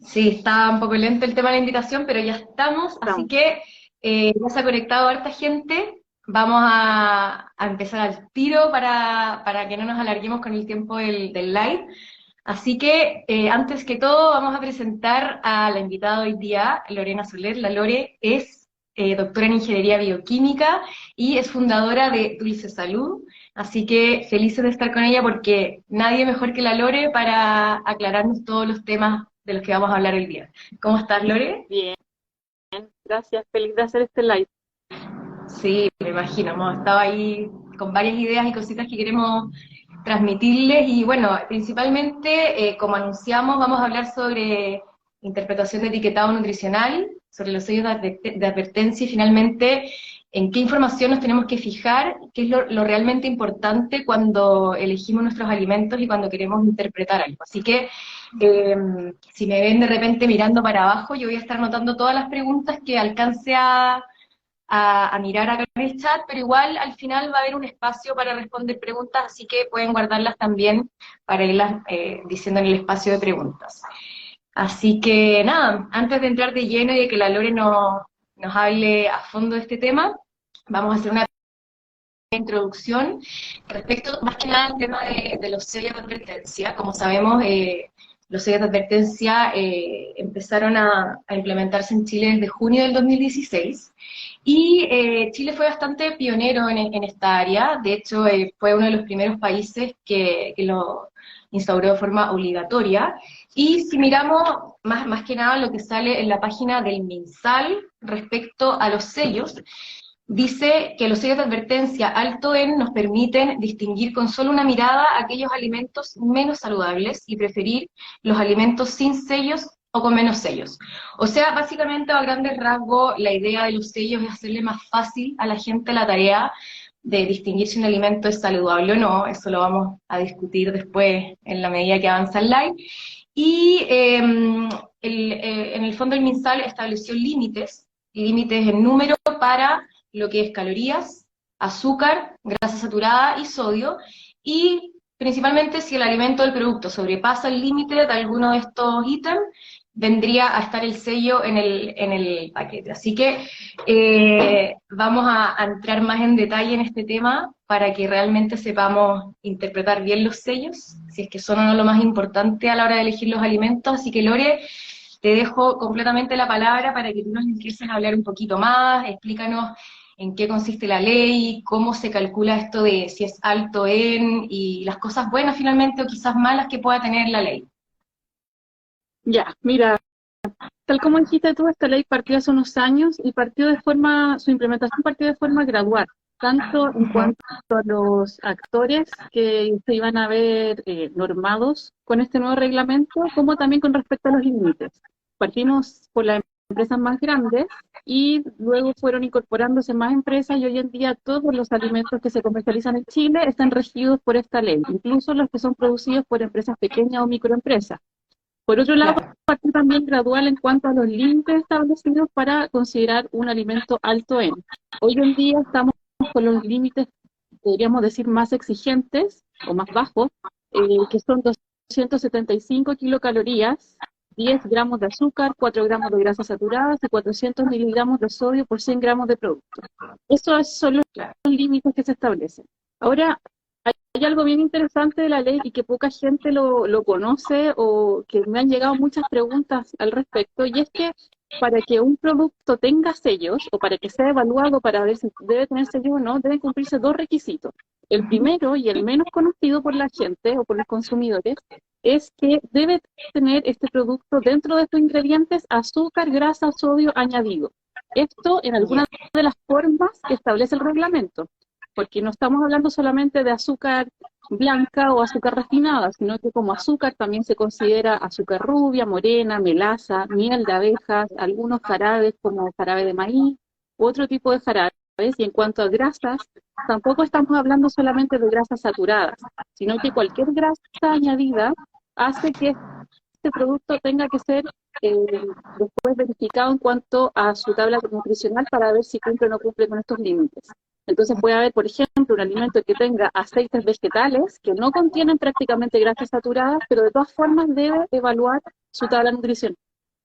Sí, está un poco lento el tema de la invitación, pero ya estamos, así Estamos. que ya se ha conectado harta gente. Vamos a empezar al tiro para que no nos alarguemos con el tiempo del live. Así que antes que todo vamos a presentar a la invitada hoy día, Lorena Soler. La Lore es doctora en Ingeniería Bioquímica y es fundadora de Dulce Salud. Así que felices de estar con ella porque nadie mejor que la Lore para aclararnos todos los temas de los que vamos a hablar hoy día. ¿Cómo estás, Lore? Bien, gracias. Feliz de hacer este live. Sí, me imagino, hemos estado ahí con varias ideas y cositas que queremos transmitirles y bueno, principalmente, como anunciamos, vamos a hablar sobre interpretación de etiquetado nutricional, sobre los sellos de advertencia y finalmente en qué información nos tenemos que fijar, qué es lo realmente importante cuando elegimos nuestros alimentos y cuando queremos interpretar algo. Así que eh, si me ven de repente mirando para abajo, yo voy a estar anotando todas las preguntas que alcance a mirar acá en el chat, pero igual al final va a haber un espacio para responder preguntas, así que pueden guardarlas también para irlas diciendo en el espacio de preguntas. Así que nada, antes de entrar de lleno y de que la Lore nos hable a fondo de este tema, vamos a hacer una introducción respecto más que nada al tema de los sellos de advertencia. Como sabemos, los sellos de advertencia empezaron a implementarse en Chile desde junio del 2016 y Chile fue bastante pionero en esta área. De hecho, fue uno de los primeros países que lo instauró de forma obligatoria. Y si miramos más que nada lo que sale en la página del MinSal respecto a los sellos, dice que los sellos de advertencia alto en nos permiten distinguir con solo una mirada aquellos alimentos menos saludables y preferir los alimentos sin sellos o con menos sellos. O sea, básicamente a grandes rasgos la idea de los sellos es hacerle más fácil a la gente la tarea de distinguir si un alimento es saludable o no. Eso lo vamos a discutir después en la medida que avanza el live. Y en el fondo el MinSal estableció límites en número para lo que es calorías, azúcar, grasa saturada y sodio, y principalmente si el alimento del producto sobrepasa el límite de alguno de estos ítems, vendría a estar el sello en el paquete. Así que vamos a entrar más en detalle en este tema para que realmente sepamos interpretar bien los sellos, si es que son o no lo más importante a la hora de elegir los alimentos. Así que Lore, te dejo completamente la palabra para que tú nos empieces a hablar un poquito más, explícanos en qué consiste la ley, cómo se calcula esto de si es alto en, y las cosas buenas finalmente o quizás malas que pueda tener la ley. Ya, mira, tal como dijiste tú, esta ley partió hace unos años y su implementación partió de forma gradual, tanto en Ujú. cuanto a los actores que se iban a ver normados con este nuevo reglamento, como también con respecto a los límites. Partimos por las empresas más grandes y luego fueron incorporándose más empresas y hoy en día todos los alimentos que se comercializan en Chile están regidos por esta ley, incluso los que son producidos por empresas pequeñas o microempresas. Por otro lado, Claro. parte también gradual en cuanto a los límites establecidos para considerar un alimento alto en. Hoy en día estamos con los límites, podríamos decir, más exigentes o más bajos, que son 275 kilocalorías, 10 gramos de azúcar, 4 gramos de grasas saturadas y 400 miligramos de sodio por 100 gramos de producto. Esos son los Claro. límites que se establecen. Ahora, hay algo bien interesante de la ley y que poca gente lo conoce o que me han llegado muchas preguntas al respecto, y es que para que un producto tenga sellos o para que sea evaluado para ver si debe tener sellos o no, deben cumplirse dos requisitos. El primero y el menos conocido por la gente o por los consumidores es que debe tener este producto dentro de sus ingredientes azúcar, grasa, sodio añadido. Esto en alguna Ya. de las formas que establece el reglamento, porque no estamos hablando solamente de azúcar blanca o azúcar refinada, sino que como azúcar también se considera azúcar rubia, morena, melaza, miel de abejas, algunos jarabes como jarabe de maíz, otro tipo de jarabes. Y en cuanto a grasas, tampoco estamos hablando solamente de grasas saturadas, sino que cualquier grasa añadida hace que este producto tenga que ser después verificado en cuanto a su tabla nutricional para ver si cumple o no cumple con estos límites. Entonces puede haber, por ejemplo, un alimento que tenga aceites vegetales que no contienen prácticamente grasas saturadas, pero de todas formas debe evaluar su tabla nutricional.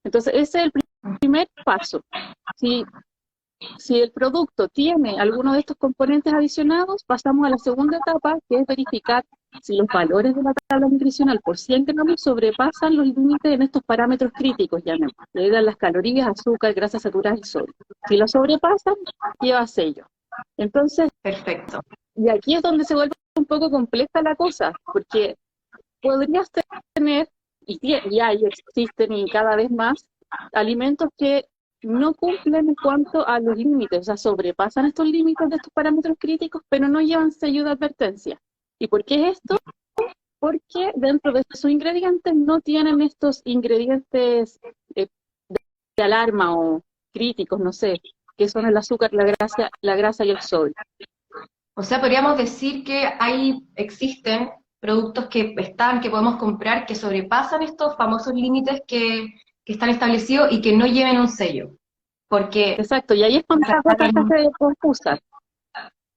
Entonces ese es el primer paso. Si el producto tiene alguno de estos componentes adicionados, pasamos a la segunda etapa, que es verificar si los valores de la tabla nutricional por 100 gramos sobrepasan los límites en estos parámetros críticos, llamemos, que eran las calorías, azúcar, grasas saturadas y sodio. Si lo sobrepasan, lleva sello. Entonces, Perfecto. y aquí es donde se vuelve un poco compleja la cosa, porque podrías tener, y hay, existen y cada vez más, alimentos que no cumplen en cuanto a los límites, o sea, sobrepasan estos límites de estos parámetros críticos, pero no llevan sello de advertencia. ¿Y por qué es esto? Porque dentro de sus ingredientes no tienen estos ingredientes de alarma o críticos, no sé, que son el azúcar, la grasa y el sodio. O sea, podríamos decir que existen productos que podemos comprar, que sobrepasan estos famosos límites que están establecidos y que no lleven un sello. Porque, exacto, y ahí es cuando la cosa se hace confusa.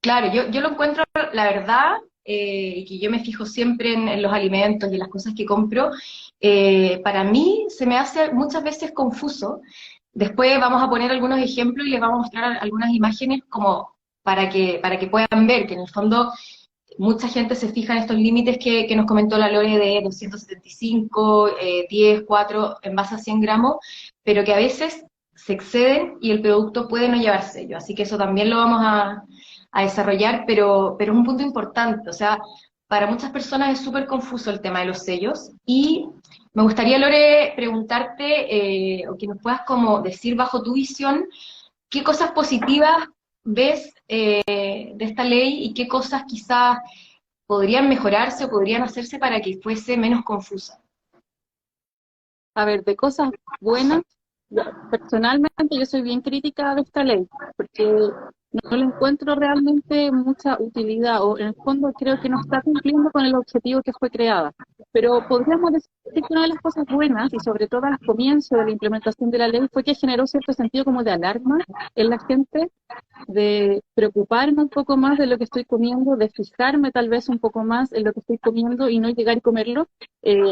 claro, yo lo encuentro, la verdad, y que yo me fijo siempre en los alimentos y en las cosas que compro, para mí se me hace muchas veces confuso. Después vamos a poner algunos ejemplos y les vamos a mostrar algunas imágenes como para que puedan ver que en el fondo mucha gente se fija en estos límites que nos comentó la Lore de 275, 10, 4, en base a 100 gramos, pero que a veces se exceden y el producto puede no llevar sello. Así que eso también lo vamos a desarrollar, pero es un punto importante. O sea, para muchas personas es súper confuso el tema de los sellos y me gustaría, Lore, preguntarte o que nos puedas como decir bajo tu visión qué cosas positivas ves de esta ley y qué cosas quizás podrían mejorarse o podrían hacerse para que fuese menos confusa. A ver, de cosas buenas, personalmente yo soy bien crítica de esta ley, porque no le encuentro realmente mucha utilidad, o en el fondo creo que no está cumpliendo con el objetivo que fue creada. Pero podríamos decir que una de las cosas buenas, y sobre todo al comienzo de la implementación de la ley, fue que generó cierto sentido como de alarma en la gente, de preocuparme un poco más de lo que estoy comiendo, de fijarme tal vez un poco más en lo que estoy comiendo y no llegar y comerlo.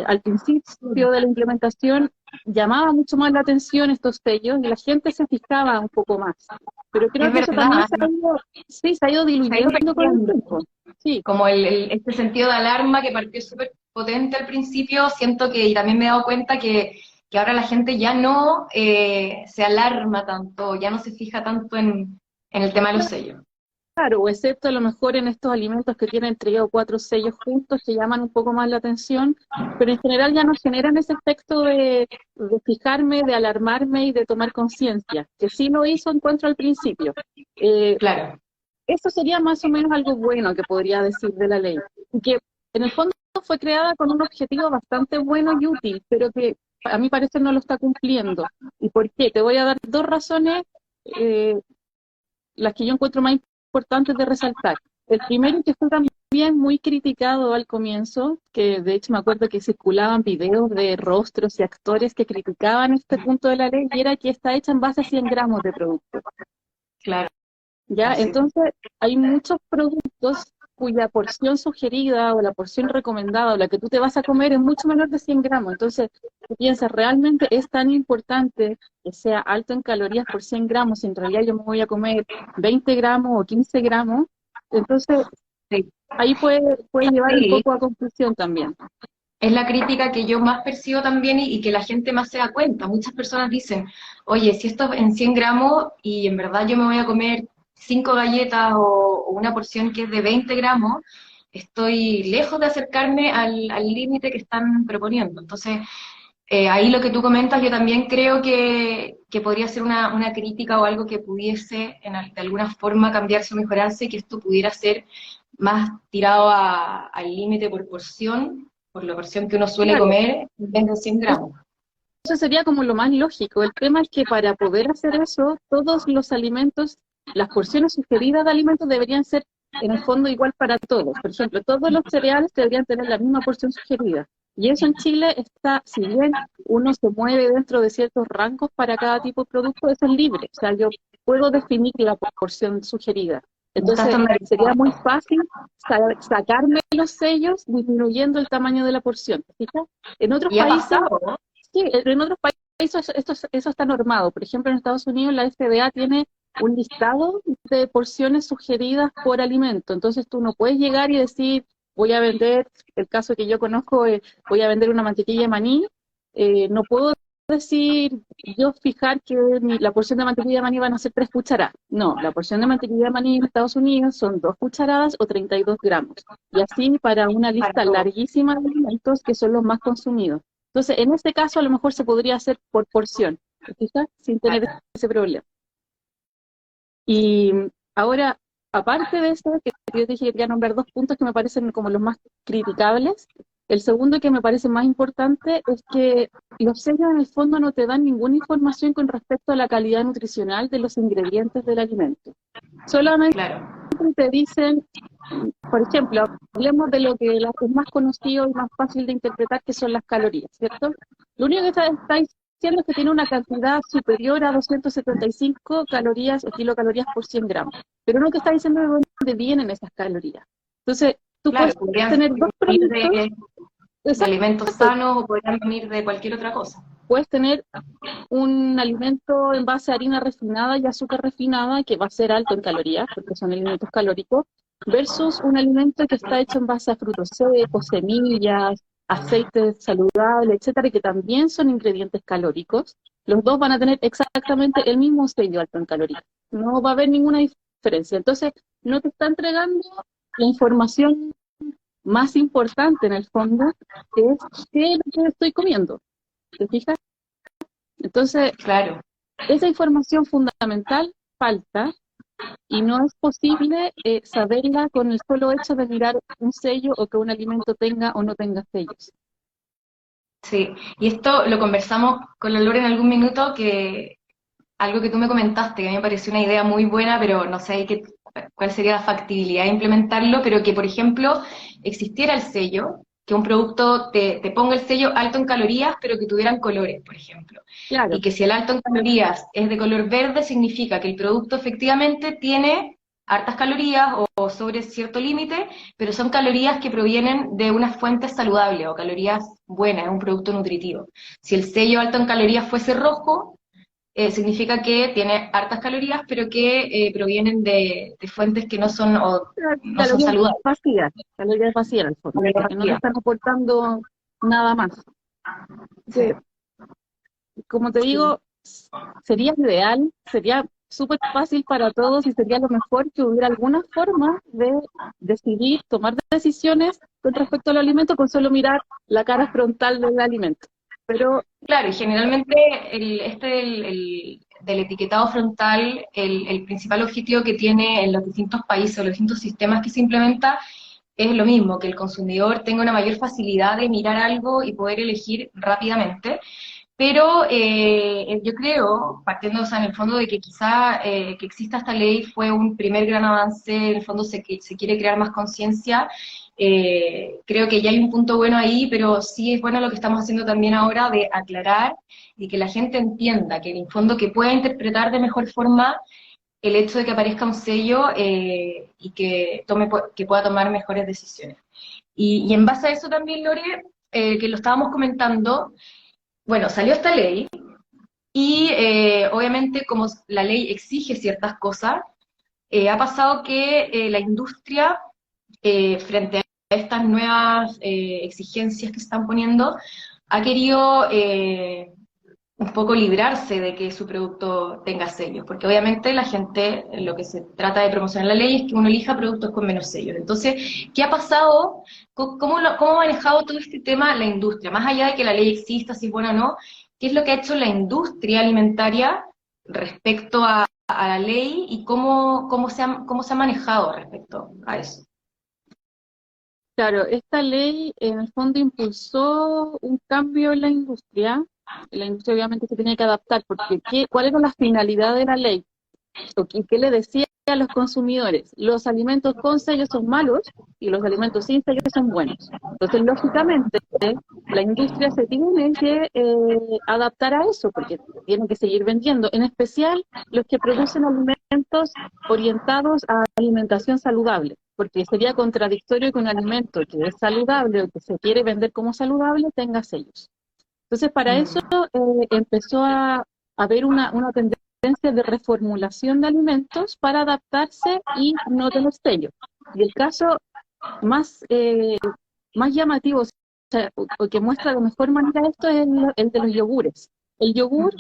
Al principio de la implementación llamaba mucho más la atención estos sellos y la gente se fijaba un poco más. Pero creo Es que eso también verdad, sí, se ha ido se ha ido diluyendo con el perdiendo. tiempo. Sí. Como este sentido de alarma que partió súper potente al principio, siento que, y también me he dado cuenta que ahora la gente ya no se alarma tanto, ya no se fija tanto en el tema de los sellos. Claro, o excepto a lo mejor en estos alimentos que tienen 3 o 4 sellos juntos que llaman un poco más la atención, pero en general ya no generan ese efecto de fijarme, de alarmarme y de tomar conciencia, que sí lo hizo encuentro al principio. Claro. Eso sería más o menos algo bueno que podría decir de la ley, que en el fondo fue creada con un objetivo bastante bueno y útil, pero que a mi parecer no lo está cumpliendo. ¿Y por qué? Te voy a dar 2 razones, las que yo encuentro más importantes de resaltar. El primero, que fue también muy criticado al comienzo, que de hecho me acuerdo que circulaban videos de rostros y actores que criticaban este punto de la ley, y era que está hecha en base a 100 gramos de producto. Claro. ¿Ya? Sí. Entonces, hay muchos productos cuya porción sugerida o la porción recomendada o la que tú te vas a comer es mucho menor de 100 gramos. Entonces, tú piensas, ¿realmente es tan importante que sea alto en calorías por 100 gramos si en realidad yo me voy a comer 20 gramos o 15 gramos? Entonces, Sí. ahí puede llevar un Sí. poco a confusión también. Es la crítica que yo más percibo también y que la gente más se da cuenta. Muchas personas dicen, oye, si esto es en 100 gramos y en verdad yo me voy a comer 5 galletas o una porción que es de 20 gramos, estoy lejos de acercarme al límite que están proponiendo. Entonces, ahí lo que tú comentas, yo también creo que podría ser una crítica o algo que pudiese de alguna forma cambiarse o mejorarse, y que esto pudiera ser más tirado al límite por porción, por la porción que uno suele Claro, comer, en vez de 100 gramos. eso sería como lo más lógico. El tema es que para poder hacer eso, todos los alimentos, las porciones sugeridas de alimentos deberían ser en el fondo igual para todos. Por ejemplo, todos los cereales deberían tener la misma porción sugerida. Y eso en Chile está, si bien uno se mueve dentro de ciertos rangos para cada tipo de producto, eso es libre. O sea, yo puedo definir la porción sugerida. No está Entonces, sería muy estandarizado. fácil sacarme los sellos disminuyendo el tamaño de la porción. ¿Fijas? En otros Y ha países, pasado, ¿no? sí, en otros países eso está normado. Por ejemplo, en Estados Unidos la FDA tiene un listado de porciones sugeridas por alimento. Entonces tú no puedes llegar y decir, voy a vender, el caso que yo conozco, voy a vender una mantequilla de maní. No puedo decir, yo fijar que la porción de mantequilla de maní van a ser 3 cucharadas. No, la porción de mantequilla de maní en Estados Unidos son 2 cucharadas o 32 gramos. Y así para una Para lista todo. larguísima de alimentos que son los más consumidos. Entonces, en este caso a lo mejor se podría hacer por porción, ¿te fijas? Sin tener ese problema. Y ahora, aparte de eso, que yo te dije que quería nombrar 2 puntos que me parecen como los más criticables. El segundo que me parece más importante es que los sellos en el fondo no te dan ninguna información con respecto a la calidad nutricional de los ingredientes del alimento. Solamente Claro. te dicen, por ejemplo, hablemos de lo que es más conocido y más fácil de interpretar, que son las calorías, ¿cierto? Lo único que está diciendo es que tiene una cantidad superior a 275 calorías o kilocalorías por 100 gramos, pero no te está diciendo de dónde vienen esas calorías. Entonces, tú Claro, puedes podrían tener dos venir productos, de alimentos exacto, sanos o podrían venir de cualquier otra cosa. puedes tener un alimento en base a harina refinada y azúcar refinada que va a ser alto en calorías, porque son alimentos calóricos, versus un alimento que está hecho en base a frutos secos, semillas, aceites saludables, etcétera, que también son ingredientes calóricos. Los dos van a tener exactamente el mismo sello alto en calorías. No va a haber ninguna diferencia. Entonces, no te está entregando la información más importante en el fondo, que es qué es lo que estoy comiendo. ¿Te fijas? Entonces, Claro. esa información fundamental falta y no es posible saberla con el solo hecho de mirar un sello o que un alimento tenga o no tenga sellos. Sí. Y esto lo conversamos con la Lore en algún minuto, que algo que tú me comentaste, que a mí me pareció una idea muy buena, pero no sé cuál sería la factibilidad de implementarlo, pero que, por ejemplo, existiera el sello, que un producto te ponga el sello alto en calorías, pero que tuvieran colores, por ejemplo. Claro, Y que si el alto en calorías es de color verde, significa que el producto efectivamente tiene hartas calorías o sobre cierto límite, pero son calorías que provienen de una fuente saludable o calorías buenas, es un producto nutritivo. Si el sello alto en calorías fuese rojo, significa que tiene hartas calorías, pero que provienen de fuentes que no son, o no son saludables. calorías vacías en el fondo, que no te están aportando nada más. Sí, Que, como te sí. digo, sería ideal, sería súper fácil para todos y sería lo mejor que hubiera alguna forma de decidir, tomar decisiones con respecto al alimento con solo mirar la cara frontal del alimento. Pero, Claro, y generalmente del etiquetado frontal, el principal objetivo que tiene en los distintos países o los distintos sistemas que se implementa es lo mismo, que el consumidor tenga una mayor facilidad de mirar algo y poder elegir rápidamente. Pero yo creo, partiendo, o sea, en el fondo de que quizá que exista esta ley fue un primer gran avance, en el fondo se quiere crear más conciencia. Creo que ya hay un punto bueno ahí, pero sí es bueno lo que estamos haciendo también ahora de aclarar y que la gente entienda, que en el fondo que pueda interpretar de mejor forma el hecho de que aparezca un sello y que pueda tomar mejores decisiones. Y en base a eso también, Lore, que lo estábamos comentando, bueno, salió esta ley y obviamente como la ley exige ciertas cosas, ha pasado que la industria, frente a estas nuevas exigencias que se están poniendo, ha querido un poco librarse de que su producto tenga sellos, porque obviamente la gente, lo que se trata de promocionar la ley es que uno elija productos con menos sellos. Entonces, ¿qué ha pasado? ¿Cómo ha manejado todo este tema la industria? Más allá de que la ley exista, si es buena o no, ¿qué es lo que ha hecho la industria alimentaria respecto a la ley y cómo se ha manejado respecto a eso? claro, esta ley en el fondo impulsó un cambio en la industria. La industria obviamente se tenía que adaptar, porque ¿cuál era la finalidad de la ley? ¿Y qué le decía a los consumidores, los alimentos con sellos son malos y los alimentos sin sellos son buenos. Entonces, lógicamente, la industria se tiene que adaptar a eso, porque tienen que seguir vendiendo, en especial los que producen alimentos orientados a alimentación saludable, porque sería contradictorio que un alimento que es saludable o que se quiere vender como saludable tenga sellos. Entonces, para eso empezó a haber una tendencia de reformulación de alimentos para adaptarse y no tener sellos. Y el caso más, más llamativo, o que muestra de mejor manera esto, es el de los yogures. El yogur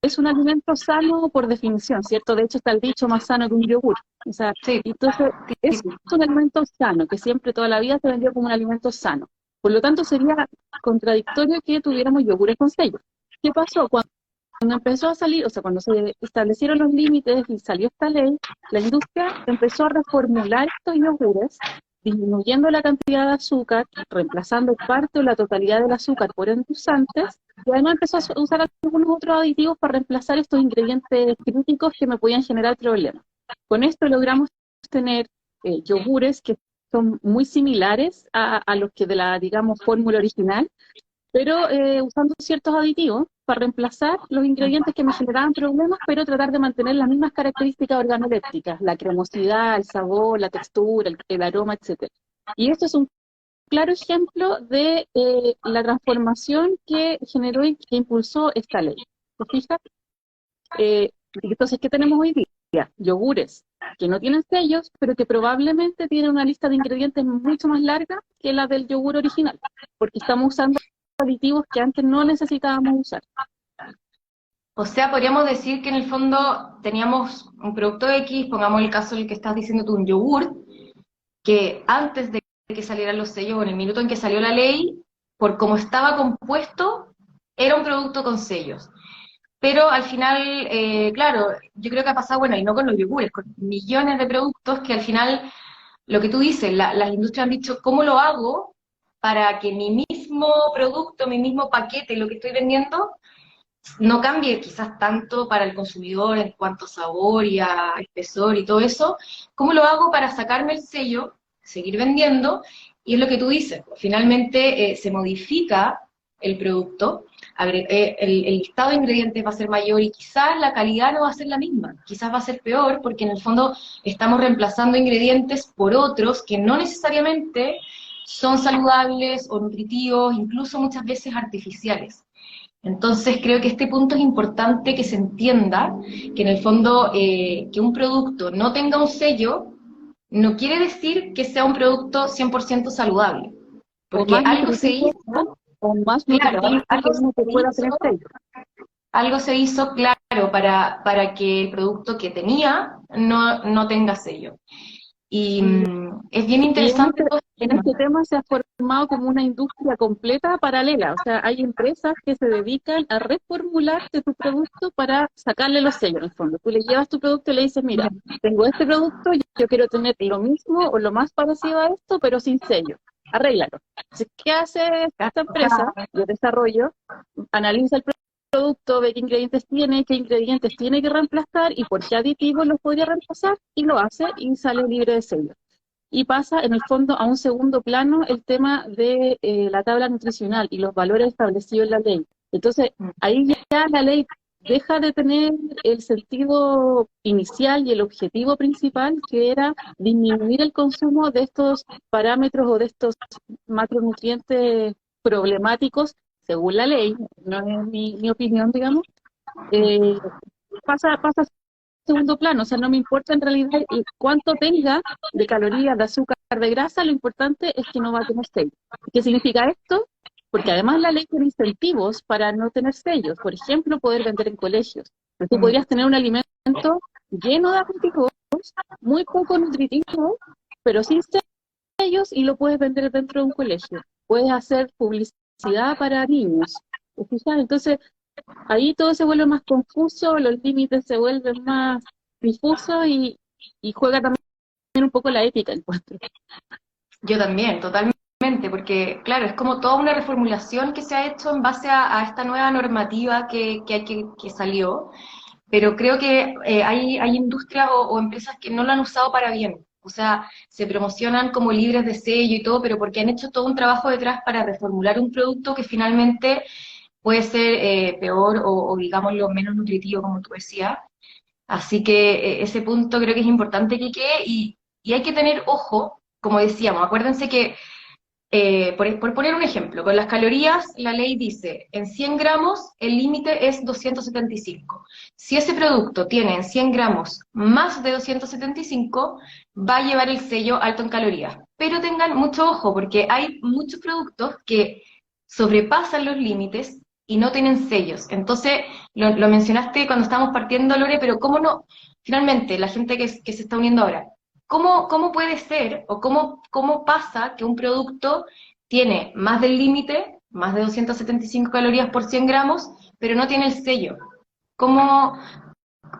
es un alimento sano por definición, ¿cierto? De hecho, está el dicho más sano que un yogur. O sea, Sí, entonces, es un alimento sano, que siempre toda la vida se vendió como un alimento sano. Por lo tanto, sería contradictorio que tuviéramos yogures con sellos. ¿Qué pasó? Cuando empezó a salir, o sea, cuando se establecieron los límites y salió esta ley, la industria empezó a reformular estos yogures, disminuyendo la cantidad de azúcar, reemplazando parte o la totalidad del azúcar por endulzantes, y además empezó a usar algunos otros aditivos para reemplazar estos ingredientes críticos que me podían generar problemas. Con esto logramos tener yogures que son muy similares a los que de la, digamos, fórmula original, pero usando ciertos aditivos para reemplazar los ingredientes que me generaban problemas, pero tratar de mantener las mismas características organolépticas, la cremosidad, el sabor, la textura, el aroma, etc. Y esto es un claro ejemplo de la transformación que generó y que impulsó esta ley. ¿Te fijas? Entonces, ¿qué tenemos hoy día? Yogures que no tienen sellos, pero que probablemente tienen una lista de ingredientes mucho más larga que la del yogur original, porque estamos usando aditivos que antes no necesitábamos usar. o sea, podríamos decir que en el fondo teníamos un producto X, pongamos el caso del que estás diciendo tú, un yogur, que antes de que salieran los sellos, o en el minuto en que salió la ley, por cómo estaba compuesto, era un producto con sellos. Pero al final, claro, yo creo que ha pasado, bueno, y no con los yogures, con millones de productos que al final, lo que tú dices, las industrias han dicho, ¿cómo lo hago para que mi mismo producto, mi mismo paquete, lo que estoy vendiendo, no cambie quizás tanto para el consumidor en cuanto a sabor y a espesor y todo eso? ¿Cómo lo hago para sacarme el sello, seguir vendiendo? Y es lo que tú dices, finalmente se modifica el producto, el listado de ingredientes va a ser mayor y quizás la calidad no va a ser la misma, quizás va a ser peor porque en el fondo estamos reemplazando ingredientes por otros que no necesariamente son saludables o nutritivos, incluso muchas veces artificiales. Entonces creo que este punto es importante que se entienda, que en el fondo que un producto no tenga un sello no quiere decir que sea un producto 100% saludable, O porque más algo se nutritivo, hizo, o más claro, nutritivo que uno que pueda tener sello. algo se hizo claro para que el producto que tenía no tenga sello. Y es bien Y interesante todo este en tema. este tema se ha formado como una industria completa paralela. O sea, hay empresas que se dedican a reformularte tu producto para sacarle los sellos, en el fondo. Tú le llevas tu producto y le dices, mira, tengo este producto, yo quiero tener lo mismo o lo más parecido a esto, pero sin sello. Arréglalo. Entonces, ¿qué hace esta empresa de desarrollo? Analiza el producto, ve qué ingredientes tiene que reemplazar y por qué aditivos los podría reemplazar, y lo hace y sale libre de sello. Y pasa en el fondo a un segundo plano el tema de la tabla nutricional y los valores establecidos en la ley. Entonces, ahí ya la ley deja de tener el sentido inicial y el objetivo principal, que era disminuir el consumo de estos parámetros o de estos macronutrientes problemáticos, según la ley, no es mi opinión, digamos. eh, pasa a segundo plano. O sea, no me importa en realidad cuánto tenga de calorías, de azúcar, de grasa, lo importante es que no va a tener sello. ¿Qué significa esto? Porque además la ley tiene incentivos para no tener sellos. Por ejemplo, poder vender en colegios. Entonces, tú podrías tener un alimento lleno de aditivos, muy poco nutritivo, pero sin sellos, y lo puedes vender dentro de un colegio. Puedes hacer publicidad para niños. ¿Te fijas? Entonces, ahí todo se vuelve más confuso, los límites se vuelven más difusos y juega también un poco la ética, encuentro. Yo también, totalmente, porque claro, es como toda una reformulación que se ha hecho en base a esta nueva normativa que salió. pero creo que hay industrias o empresas que no lo han usado para bien. O sea, se promocionan como libres de sello y todo, pero porque han hecho todo un trabajo detrás para reformular un producto que finalmente puede ser peor o digámoslo menos nutritivo, como tú decías. Así que ese punto creo que es importante que quede y hay que tener ojo, como decíamos, acuérdense que por poner un ejemplo, con las calorías, la ley dice, en 100 gramos el límite es 275. Si ese producto tiene en 100 gramos más de 275, va a llevar el sello alto en calorías. Pero tengan mucho ojo, porque hay muchos productos que sobrepasan los límites y no tienen sellos. Entonces, lo mencionaste cuando estábamos partiendo, Lore, pero ¿cómo no? Finalmente, la gente que se está uniendo ahora, ¿cómo puede ser o cómo pasa que un producto tiene más del límite, más de 275 calorías por 100 gramos, pero no tiene el sello? ¿Cómo,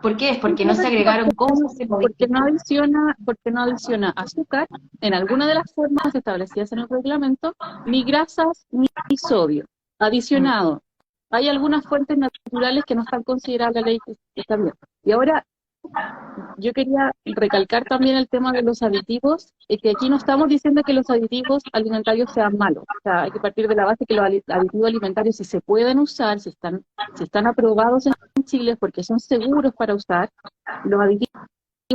¿Por qué? Es porque no se Simplemente agregaron cosas, se modificó. porque no adiciona azúcar en alguna de las formas establecidas en el reglamento, ni grasas ni sodio. Mm, Adicionado, hay algunas fuentes naturales que no están consideradas en la ley que está bien. Y ahora yo quería recalcar también el tema de los aditivos, que aquí no estamos diciendo que los aditivos alimentarios sean malos. O sea, hay que partir de la base que los aditivos alimentarios, si se pueden usar, si están aprobados en Chile porque son seguros para usar, los aditivos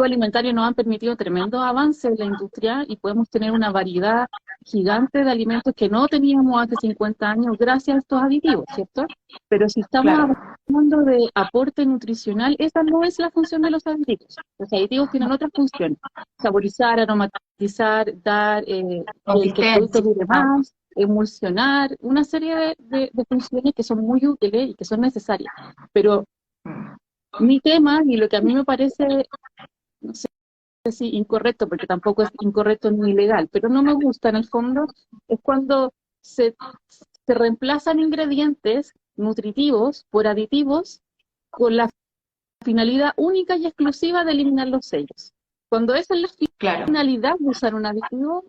alimentarios nos han permitido tremendo avance en la industria y podemos tener una variedad gigante de alimentos que no teníamos hace 50 años gracias a estos aditivos, ¿cierto? Pero si estamos claro, hablando de aporte nutricional, esa no es la función de los aditivos. Los aditivos tienen otras funciones: saborizar, aromatizar, dar que el producto consistencia. dure más, emulsionar, una serie de funciones que son muy útiles y que son necesarias. Pero Mm, mi tema, y lo que a mí me parece, no sé si incorrecto, porque tampoco es incorrecto ni ilegal, pero no me gusta en el fondo, es cuando se reemplazan ingredientes nutritivos por aditivos con la finalidad única y exclusiva de eliminar los sellos. Cuando esa es la claro, finalidad de usar un aditivo,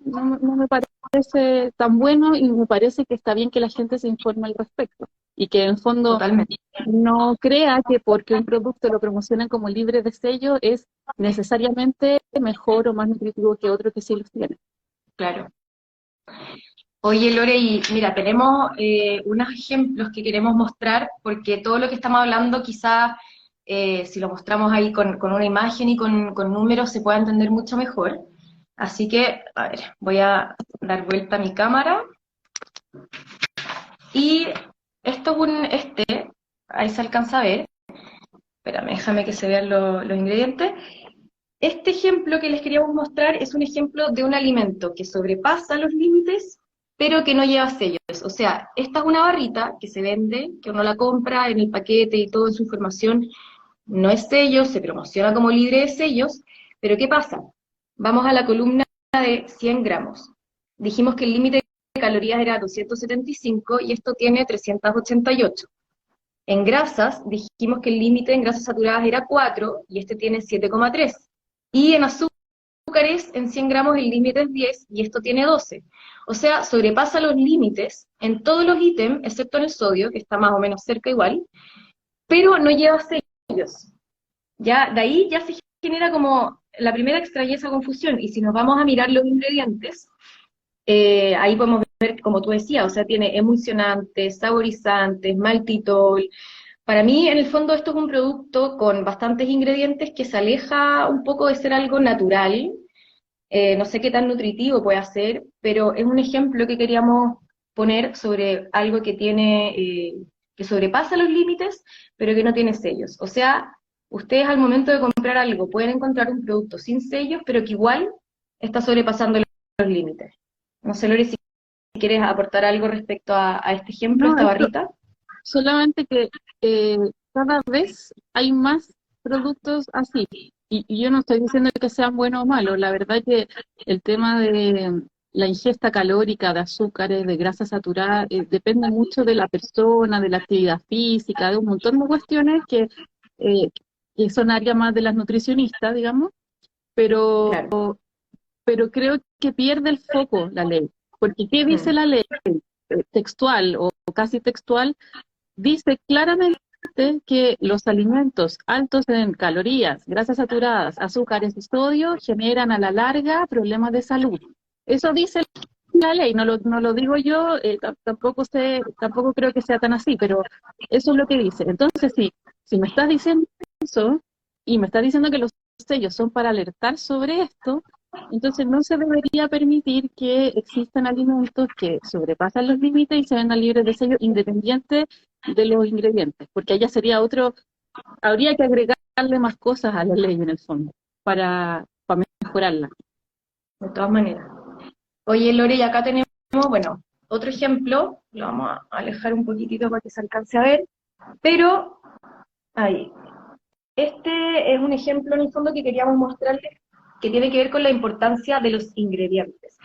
no me parece tan bueno y me parece que está bien que la gente se informe al respecto y que en el fondo totalmente, no crea que porque un producto lo promocionan como libre de sello es necesariamente mejor o más nutritivo que otro que sí los tiene. claro. Oye, Lore, y mira, tenemos unos ejemplos que queremos mostrar, porque todo lo que estamos hablando, quizás si lo mostramos ahí con una imagen y con números, se pueda entender mucho mejor. Así que, a ver, voy a dar vuelta a mi cámara. Y esto es ahí se alcanza a ver. Espérame, déjame que se vean los ingredientes. Este ejemplo que les queríamos mostrar es un ejemplo de un alimento que sobrepasa los límites, pero que no lleva sellos. O sea, esta es una barrita que se vende, que uno la compra en el paquete y toda su información no es sello, se promociona como libre de sellos, pero ¿qué pasa? Vamos a la columna de 100 gramos. Dijimos que el límite de calorías era 275 y esto tiene 388. En grasas, dijimos que el límite en grasas saturadas era 4 y este tiene 7,3. Y en azúcares, en 100 gramos el límite es 10 y esto tiene 12. O sea, sobrepasa los límites en todos los ítems, excepto en el sodio, que está más o menos cerca igual, pero no lleva sellos. Ya, de ahí ya se genera como la primera extrañeza o confusión. Y si nos vamos a mirar los ingredientes, ahí podemos ver, como tú decías, o sea, tiene emulsionantes, saborizantes, maltitol. Para mí, en el fondo, esto es un producto con bastantes ingredientes que se aleja un poco de ser algo natural. No sé qué tan nutritivo puede ser, pero es un ejemplo que queríamos poner sobre algo que tiene, que sobrepasa los límites, pero que no tiene sellos. O sea, ustedes al momento de comprar algo pueden encontrar un producto sin sellos, pero que igual está sobrepasando los límites. No sé, Lore, si quieres aportar algo respecto a este ejemplo, No, esta esto, barrita. solamente que cada vez hay más productos así. Y yo no estoy diciendo que sean buenos o malos, la verdad que el tema de la ingesta calórica de azúcares, de grasa saturada, depende mucho de la persona, de la actividad física, de un montón de cuestiones eh, que son área más de las nutricionistas, digamos, pero, Claro. pero creo que pierde el foco la ley. Porque ¿qué dice Mm, la ley? Textual o casi textual, dice claramente que los alimentos altos en calorías, grasas saturadas, azúcares y sodio generan a la larga problemas de salud. Eso dice la ley, no lo digo yo, tampoco creo que sea tan así, pero eso es lo que dice. Entonces, si me estás diciendo eso y me estás diciendo que los sellos son para alertar sobre esto, entonces no se debería permitir que existan alimentos que sobrepasan los límites y se vendan libres de sello independiente de los ingredientes, porque allá sería habría que agregarle más cosas a la ley en el fondo para mejorarla. De todas maneras. Oye, Lore, y acá tenemos, bueno, otro ejemplo, lo vamos a alejar un poquitito para que se alcance a ver, pero ahí. Este es un ejemplo en el fondo que queríamos mostrarles que tiene que ver con la importancia de los ingredientes.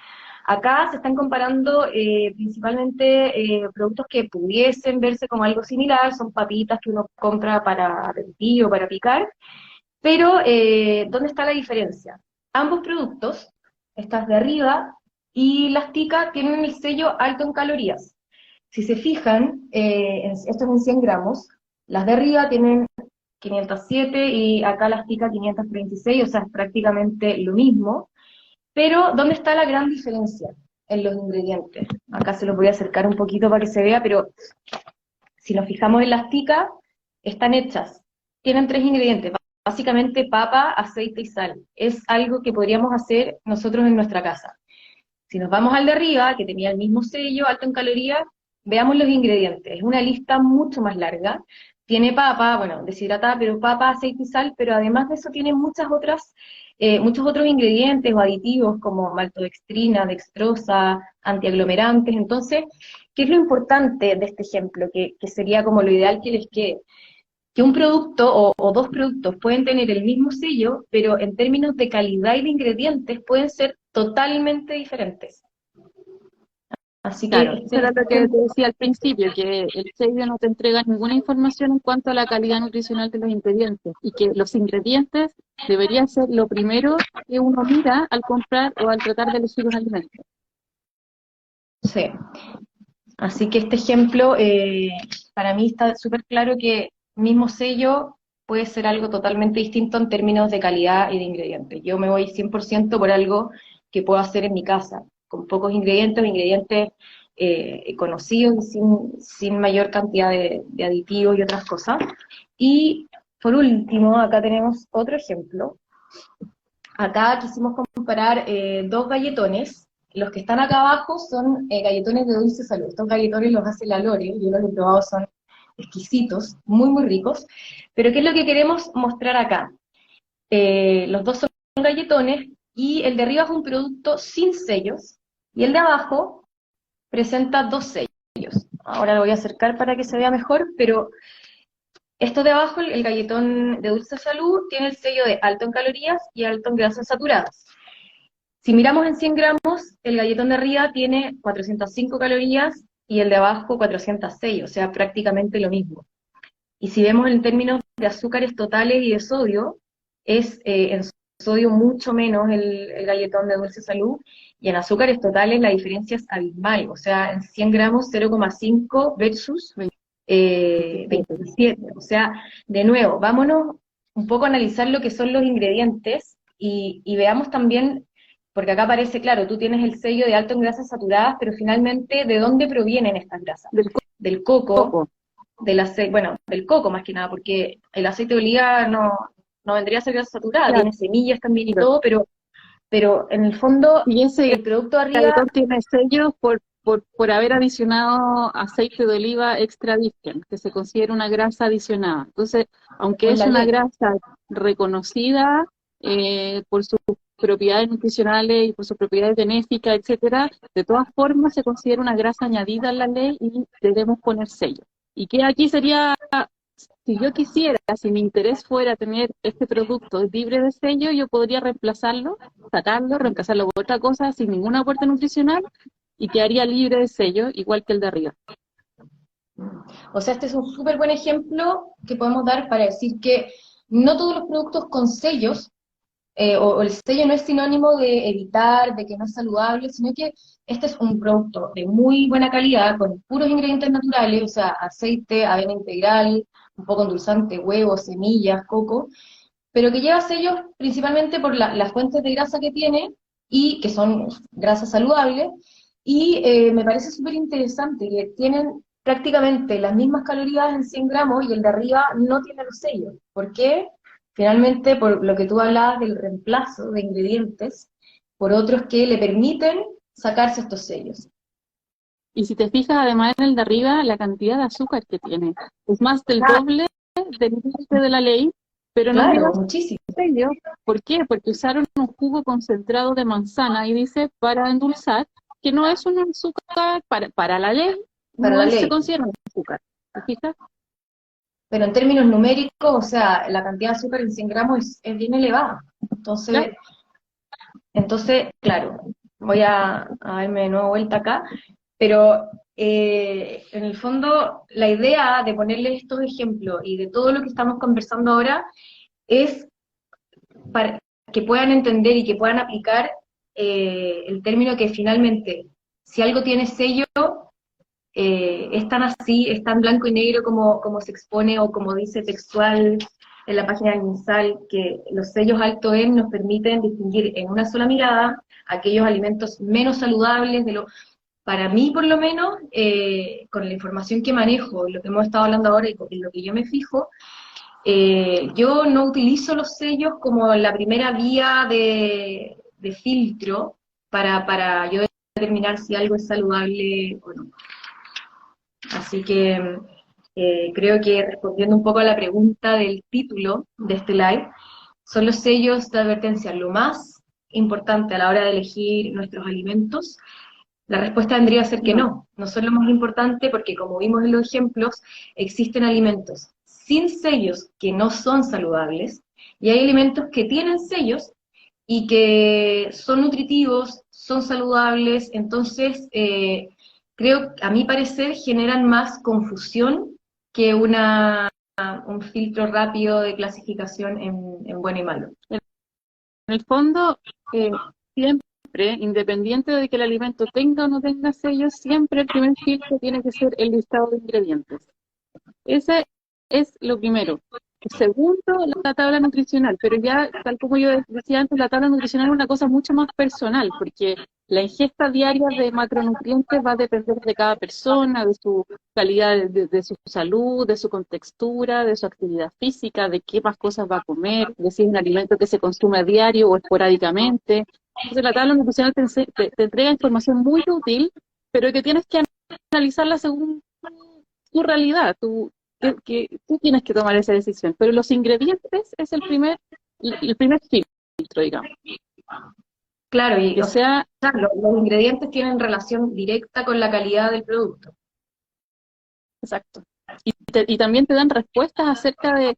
Acá se están comparando principalmente productos que pudiesen verse como algo similar, son papitas que uno compra para derretir o para picar, pero ¿dónde está la diferencia? Ambos productos, estas de arriba y las ticas, tienen el sello alto en calorías. Si se fijan, esto es en 100 gramos, las de arriba tienen 507 y acá las ticas 536, o sea, es prácticamente lo mismo. Pero, ¿dónde está la gran diferencia? En los ingredientes. Acá se los voy a acercar un poquito para que se vea, pero si nos fijamos en las ticas, están hechas. Tienen 3 ingredientes, básicamente papa, aceite y sal. Es algo que podríamos hacer nosotros en nuestra casa. Si nos vamos al de arriba, que tenía el mismo sello, alto en calorías, veamos los ingredientes. Es una lista mucho más larga. Tiene papa, bueno, deshidratada, pero papa, aceite y sal, pero además de eso tiene muchos otros ingredientes o aditivos como maltodextrina, dextrosa, antiaglomerantes. Entonces, ¿qué es lo importante de este ejemplo? Que sería como lo ideal que les quede. Que un producto o dos productos pueden tener el mismo sello, pero en términos de calidad y de ingredientes pueden ser totalmente diferentes. Así que Claro, eso era lo que te decía al principio, que el sello no te entrega ninguna información en cuanto a la calidad nutricional de los ingredientes y que los ingredientes deberían ser lo primero que uno mira al comprar o al tratar de elegir un alimento. sí. Así que este ejemplo para mí está súper claro que mismo sello puede ser algo totalmente distinto en términos de calidad y de ingredientes. Yo me voy 100% por algo que puedo hacer en mi casa, con pocos ingredientes conocidos y sin mayor cantidad de aditivos y otras cosas. Y por último, acá tenemos otro ejemplo. Acá quisimos comparar dos galletones. Los que están acá abajo son galletones de dulce salud. Estos galletones los hace la Lore, yo los he probado, son exquisitos, muy, muy ricos. Pero ¿qué es lo que queremos mostrar acá? Los dos son galletones y el de arriba es un producto sin sellos y el de abajo presenta 2 sellos. Ahora lo voy a acercar para que se vea mejor, pero esto de abajo, el galletón de dulce salud, tiene el sello de alto en calorías y alto en grasas saturadas. Si miramos en 100 gramos, el galletón de arriba tiene 405 calorías y el de abajo 406, o sea, prácticamente lo mismo. Y si vemos en términos de azúcares totales y de sodio, es en sodio mucho menos el galletón de dulce salud, y en azúcares totales la diferencia es abismal, o sea, en 100 gramos 0,5 versus 27. O sea, de nuevo, vámonos un poco a analizar lo que son los ingredientes y veamos también, porque acá aparece, claro, tú tienes el sello de alto en grasas saturadas, pero finalmente, ¿de dónde provienen estas grasas? Del coco, del aceite, bueno, del coco más que nada, porque el aceite de oliva no vendría a ser grasa saturada, Claro. tiene semillas también y todo, pero en el fondo, Y ese el producto arriba, galletón tiene sellos por haber adicionado aceite de oliva extra virgen, que se considera una grasa adicionada. Entonces, aunque con es la una ley, grasa reconocida por sus propiedades nutricionales y por sus propiedades benéficas, etcétera, de todas formas se considera una grasa añadida en la ley y debemos poner sello. Y que aquí sería, si yo quisiera, si mi interés fuera tener este producto libre de sello, yo podría reemplazarlo, sacarlo, reemplazarlo por otra cosa sin ningún aporte nutricional y quedaría libre de sello, igual que el de arriba. o sea, este es un súper buen ejemplo que podemos dar para decir que no todos los productos con sellos, o el sello no es sinónimo de evitar, de que no es saludable, sino que este es un producto de muy buena calidad, con puros ingredientes naturales, o sea, aceite, avena integral, un poco endulzante, huevos, semillas, coco, pero que lleva sellos principalmente por las fuentes de grasa que tiene, y que son grasas saludables, y me parece súper interesante que tienen prácticamente las mismas calorías en 100 gramos y el de arriba no tiene los sellos. ¿Por qué? Finalmente, por lo que tú hablabas del reemplazo de ingredientes por otros que le permiten sacarse estos sellos. Y si te fijas, además en el de arriba, la cantidad de azúcar que tiene es más del doble del límite de la ley, pero no lleva Claro, muchísimo. sello. ¿Por qué? Porque usaron un jugo concentrado de manzana y dice para endulzar, que no es un azúcar para la ley, Para no la se ley. considera un azúcar. ¿Te fijas? Pero en términos numéricos, o sea, la cantidad de azúcar en 100 gramos es bien elevada. Claro. Entonces, claro, voy a darme de nuevo vuelta acá, pero en el fondo la idea de ponerle estos ejemplos y de todo lo que estamos conversando ahora es para que puedan entender y que puedan aplicar el término que finalmente, si algo tiene sello, es tan así, es tan blanco y negro como se expone o como dice textual en la página del MinSal, que los sellos alto en nos permiten distinguir en una sola mirada aquellos alimentos menos saludables de lo, para mí por lo menos, con la información que manejo y lo que hemos estado hablando ahora y en lo que yo me fijo, yo no utilizo los sellos como la primera vía de filtro para yo determinar si algo es saludable o no. Así que creo que respondiendo un poco a la pregunta del título de este live, ¿son los sellos de advertencia lo más importante a la hora de elegir nuestros alimentos? La respuesta tendría que ser que No. no, no son lo más importante porque como vimos en los ejemplos, existen alimentos sin sellos que no son saludables y hay alimentos que tienen sellos y que son nutritivos, son saludables, entonces creo, a mi parecer, generan más confusión que un filtro rápido de clasificación en bueno y malo. En el fondo, siempre, independiente de que el alimento tenga o no tenga sellos, siempre el primer filtro tiene que ser el listado de ingredientes. Ese es lo primero. Segundo, la tabla nutricional, pero ya, tal como yo decía antes, la tabla nutricional es una cosa mucho más personal, porque la ingesta diaria de macronutrientes va a depender de cada persona, de su calidad, de su salud, de su contextura, de su actividad física, de qué más cosas va a comer, de si es un alimento que se consume a diario o esporádicamente. Entonces, la tabla nutricional te entrega información muy útil, pero que tienes que analizarla según tu realidad, que tú tienes que tomar esa decisión, pero los ingredientes es el primer filtro, digamos, Claro, y que o sea, sea los ingredientes tienen relación directa con la calidad del producto. exacto. Y también te dan respuestas acerca de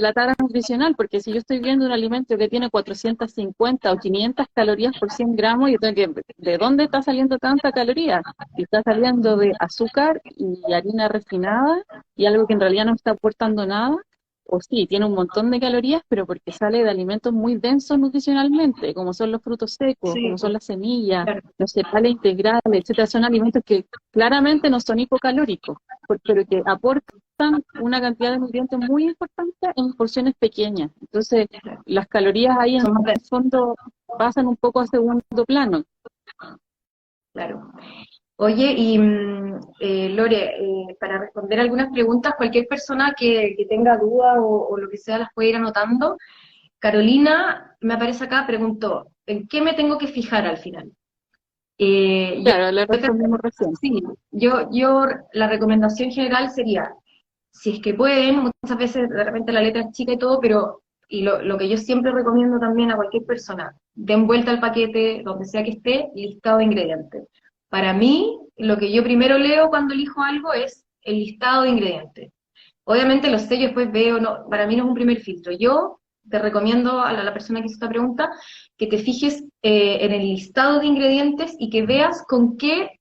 la tabla nutricional, porque si yo estoy viendo un alimento que tiene 450 o 500 calorías por 100 gramos, yo tengo que, ¿de dónde está saliendo tanta caloría? Si está saliendo de azúcar y harina refinada y algo que en realidad no está aportando nada, o sí, tiene un montón de calorías, pero porque sale de alimentos muy densos nutricionalmente, como son los frutos secos, Sí, como son las semillas, claro. los cereales integrales, etcétera, son alimentos que claramente no son hipocalóricos pero que aportan una cantidad de nutrientes muy importante en porciones pequeñas. Entonces, las calorías ahí en Son más el fondo pasan un poco a segundo plano. claro. Oye, y Lore, para responder algunas preguntas, cualquier persona que tenga duda o lo que sea las puede ir anotando. Carolina, me aparece acá, preguntó, ¿en qué me tengo que fijar al final? Eh, yo, Claro, le yo te- respondimos recién. sí, la recomendación general sería, si es que pueden, muchas veces de repente la letra es chica y todo, pero, y lo que yo siempre recomiendo también a cualquier persona, den vuelta al paquete, donde sea que esté, listado de ingredientes. Para mí, lo que yo primero leo cuando elijo algo es el listado de ingredientes. Obviamente los sellos después veo, no, para mí no es un primer filtro. Yo te recomiendo a la persona que hizo esta pregunta que te fijes en el listado de ingredientes y que veas con qué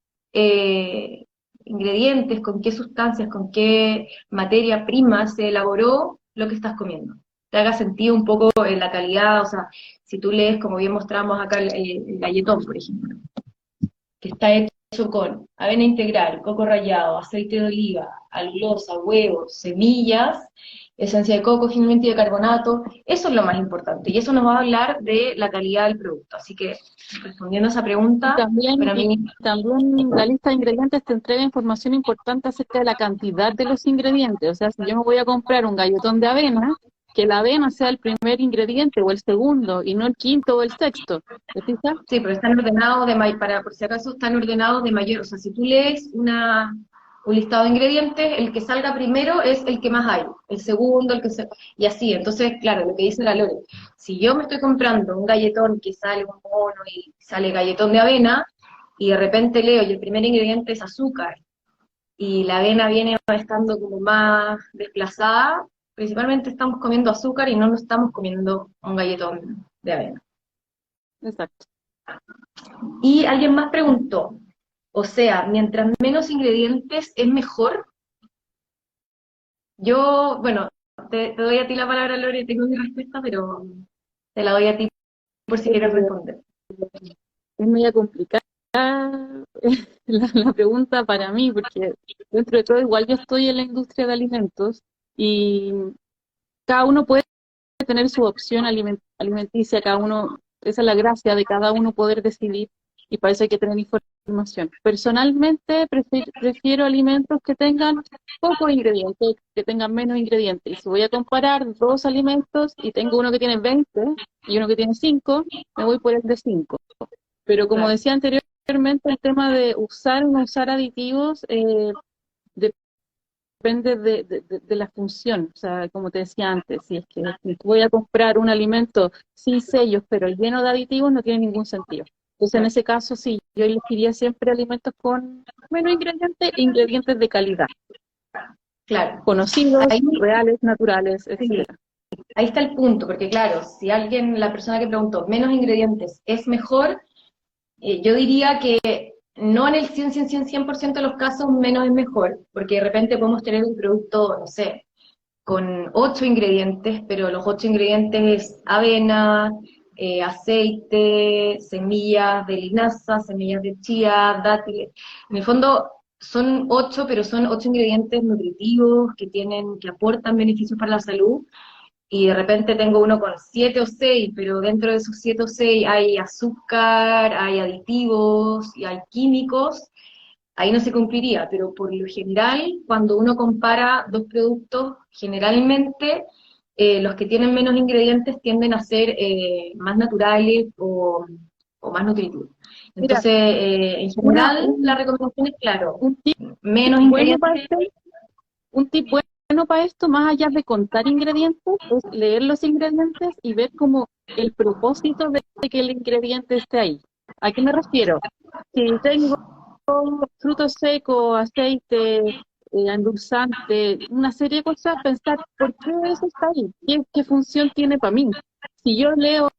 ingredientes, con qué sustancias, con qué materia prima se elaboró lo que estás comiendo. Te haga sentido un poco en la calidad, o sea, si tú lees, como bien mostramos acá, el galletón, por ejemplo, que está hecho hecho con avena integral, coco rallado, aceite de oliva, alulosa, huevos, semillas, esencia de coco, finalmente bicarbonato. Eso es lo más importante y eso nos va a hablar de la calidad del producto. Así que, respondiendo a esa Y pregunta, también, para mí, la lista de ingredientes te entrega información importante acerca de la cantidad de los ingredientes. O sea, si yo me voy a comprar un galletón de avena, que la avena sea el primer ingrediente o el segundo y no el quinto o el sexto. ¿Te fijas? sí, pero están ordenados para, por si acaso, están ordenados de mayor. O sea, si tú lees un listado de ingredientes, el que salga primero es el que más hay, el segundo, y así. Entonces, claro, lo que dice la Lore, si yo me estoy comprando un galletón que sale un mono y sale galletón de avena, y de repente leo y el primer ingrediente es azúcar, y la avena viene estando como más desplazada, principalmente estamos comiendo azúcar y no nos estamos comiendo un galletón de avena. Exacto. Y alguien más preguntó, o sea, mientras menos ingredientes es mejor. Yo, bueno, te doy a ti la palabra, Lore, tengo mi respuesta, pero te la doy a ti por si quieres Eh, responder. es media complicada la pregunta para mí, porque dentro de todo igual yo estoy en la industria de alimentos y cada uno puede tener su opción alimenticia, cada uno, esa es la gracia de cada uno poder decidir y para eso hay que tener información. Personalmente prefiero alimentos que tengan pocos ingredientes, que tengan menos ingredientes. Y si voy a comparar dos alimentos y tengo uno que tiene 20 y uno que tiene 5, me voy por el de 5. Pero como Claro, decía anteriormente, el tema de usar o no usar aditivos depende de la función. O sea, como te decía antes, si es que si voy a comprar un alimento sin sellos, pero lleno de aditivos, no tiene ningún sentido. Entonces, en claro, ese caso, sí, yo elegiría siempre alimentos con menos ingredientes e ingredientes de calidad, claro. conocidos, Ahí, reales, naturales, sí, etcétera. ahí está el punto, porque claro, si alguien, la persona que preguntó, menos ingredientes es mejor, yo diría que no en el 100% de los casos menos es mejor, porque de repente podemos tener un producto, no sé, con 8 ingredientes, pero los 8 ingredientes es avena, aceite, semillas de linaza, semillas de chía, dátiles. En el fondo son 8, pero son 8 ingredientes nutritivos que aportan beneficios para la salud. Y de repente tengo uno con 7 o 6, pero dentro de esos 7 o 6 hay azúcar, hay aditivos y hay químicos, ahí no se cumpliría, pero por lo general, cuando uno compara dos productos, generalmente los que tienen menos ingredientes tienden a ser más naturales o más nutritivos. Mira, Entonces, en una, general, la un, recomendación es, claro, un tip menos bueno para ingredientes. un tip bueno para esto, más allá de contar ingredientes, es leer los ingredientes y ver como el propósito de que el ingrediente esté ahí. ¿A qué me refiero? Si tengo frutos secos, aceite, endulzante, una serie de cosas, pensar por qué eso está ahí, qué función tiene para mí. Si yo leo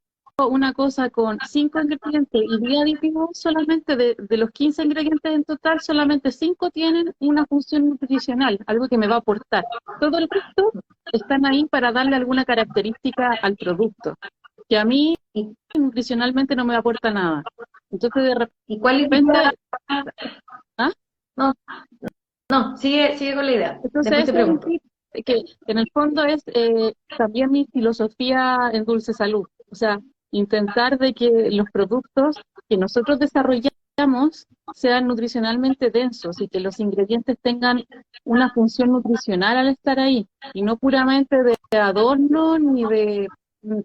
una cosa con 5 ingredientes y 10 aditivos, solamente de los 15 ingredientes en total, solamente 5 tienen una función nutricional, algo que me va a aportar. Todo el resto están ahí para darle alguna característica al producto, que a mí ¿Y, nutricionalmente no me aporta nada. Entonces, de y cuál es repente, ¿ah? No, no, sigue con la idea. Después Entonces te ese es un pregunto. tip que en el fondo es también mi filosofía en Dulce Salud. O sea, intentar de que los productos que nosotros desarrollamos sean nutricionalmente densos y que los ingredientes tengan una función nutricional al estar ahí y no puramente de adorno ni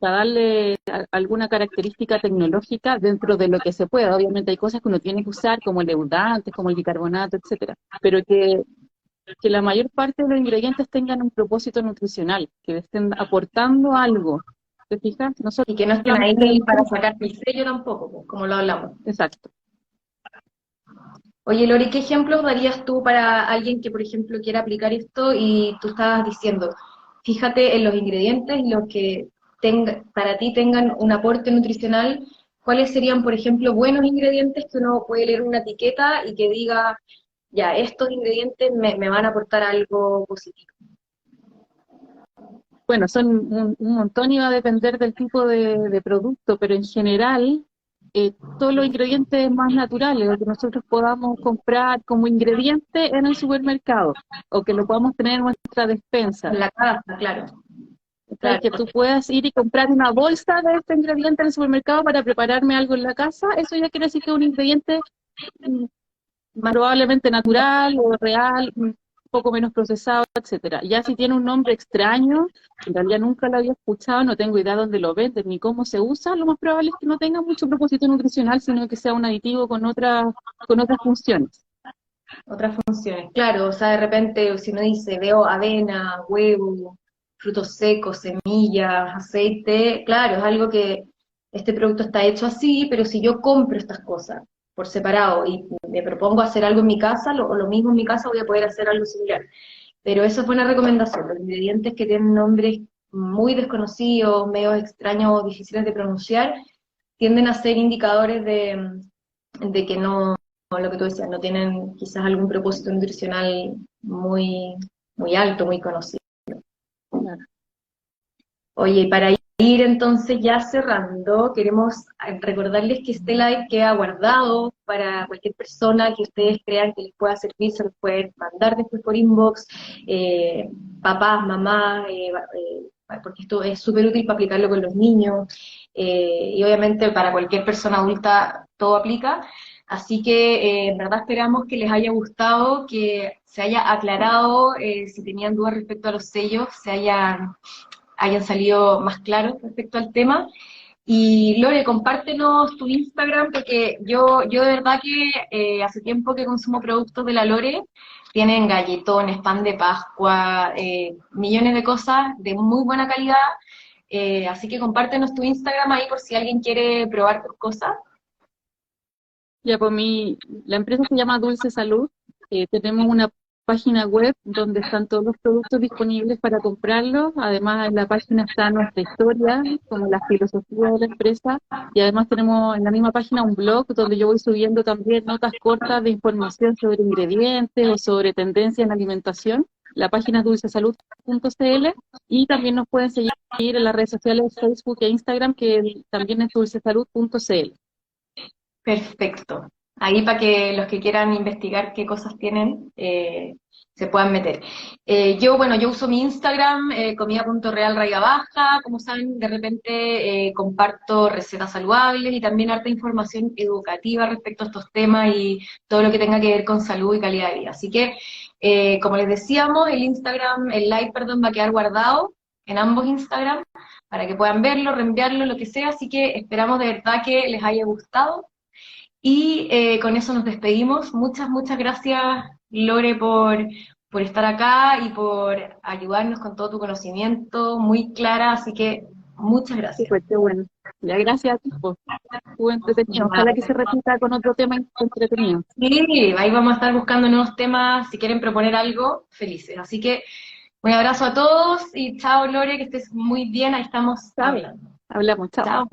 para darle alguna característica tecnológica dentro de lo que se pueda. Obviamente hay cosas que uno tiene que usar como leudantes, como el bicarbonato, etcétera, pero que la mayor parte de los ingredientes tengan un propósito nutricional, que estén aportando algo. ¿Te fijas? No Y que no estén solamente ahí para sacar el sello tampoco, pues, como lo hablamos. exacto. Oye, Lori, ¿qué ejemplos darías tú para alguien que, por ejemplo, quiera aplicar esto y tú estabas diciendo, fíjate en los ingredientes y los que para ti tengan un aporte nutricional, ¿cuáles serían, por ejemplo, buenos ingredientes que uno puede leer una etiqueta y que diga, ya, estos ingredientes me van a aportar algo positivo? Bueno, son un montón y va a depender del tipo de producto, pero en general todos los ingredientes más naturales, lo que nosotros podamos comprar como ingrediente en el supermercado, o que lo podamos tener en nuestra despensa. En la casa, claro. ¿Sabes? Que tú puedas ir y comprar una bolsa de este ingrediente en el supermercado para prepararme algo en la casa, eso ya quiere decir que es un ingrediente mm, probablemente natural o real, un poco menos procesado, etcétera. Ya si tiene un nombre extraño, en realidad nunca lo había escuchado, no tengo idea dónde lo venden ni cómo se usa, lo más probable es que no tenga mucho propósito nutricional, sino que sea un aditivo con otras funciones. Otras funciones, claro, o sea, de repente si uno dice, veo avena, huevo, frutos secos, semillas, aceite, claro, es algo que este producto está hecho así, pero si yo compro estas cosas por separado y me propongo hacer algo en mi casa, o lo mismo en mi casa, voy a poder hacer algo similar. Pero eso es buena recomendación, los ingredientes que tienen nombres muy desconocidos, medio extraños o difíciles de pronunciar, tienden a ser indicadores de que no, lo que tú decías, no tienen quizás algún propósito nutricional muy, muy alto, muy conocido. Claro. Oye, para ir entonces ya cerrando, queremos recordarles que este live queda guardado para cualquier persona que ustedes crean que les pueda servir, se los pueden mandar después por inbox, papás, mamás, porque esto es súper útil para aplicarlo con los niños, y obviamente para cualquier persona adulta todo aplica. Así que en verdad esperamos que les haya gustado, que se haya aclarado, si tenían dudas respecto a los sellos, hayan salido más claros respecto al tema. Y Lore, compártenos tu Instagram, porque yo de verdad que hace tiempo que consumo productos de la Lore, tienen galletones, pan de Pascua, millones de cosas de muy buena calidad, así que compártenos tu Instagram ahí por si alguien quiere probar tus cosas. Ya, pues la empresa se llama Dulce Salud. Tenemos una página web donde están todos los productos disponibles para comprarlos. Además, en la página está nuestra historia, como la filosofía de la empresa. Y además tenemos en la misma página un blog donde yo voy subiendo también notas cortas de información sobre ingredientes o sobre tendencias en alimentación. La página es dulcesalud.cl y también nos pueden seguir en las redes sociales Facebook e Instagram, que también es dulcesalud.cl. Perfecto. Ahí para que los que quieran investigar qué cosas tienen, se puedan meter. Bueno, yo uso mi Instagram, comida.real raya baja, como saben, de repente comparto recetas saludables y también harta información educativa respecto a estos temas y todo lo que tenga que ver con salud y calidad de vida. Así que, como les decíamos, el live, perdón, va a quedar guardado en ambos Instagram para que puedan verlo, reenviarlo, lo que sea, así que esperamos de verdad que les haya gustado. Y con eso nos despedimos. Muchas, muchas gracias, Lore, por estar acá y por ayudarnos con todo tu conocimiento, muy clara, así que muchas gracias. Súper, qué bueno. Ya, gracias a ti, pues. Estuvo entretenido. Ojalá que se repita con otro tema entretenido. Sí, ahí vamos a estar buscando nuevos temas, si quieren proponer algo, felices. Así que un abrazo a todos y chao, Lore, que estés muy bien, ahí estamos Chao. hablando. Hablamos, chao. Chao.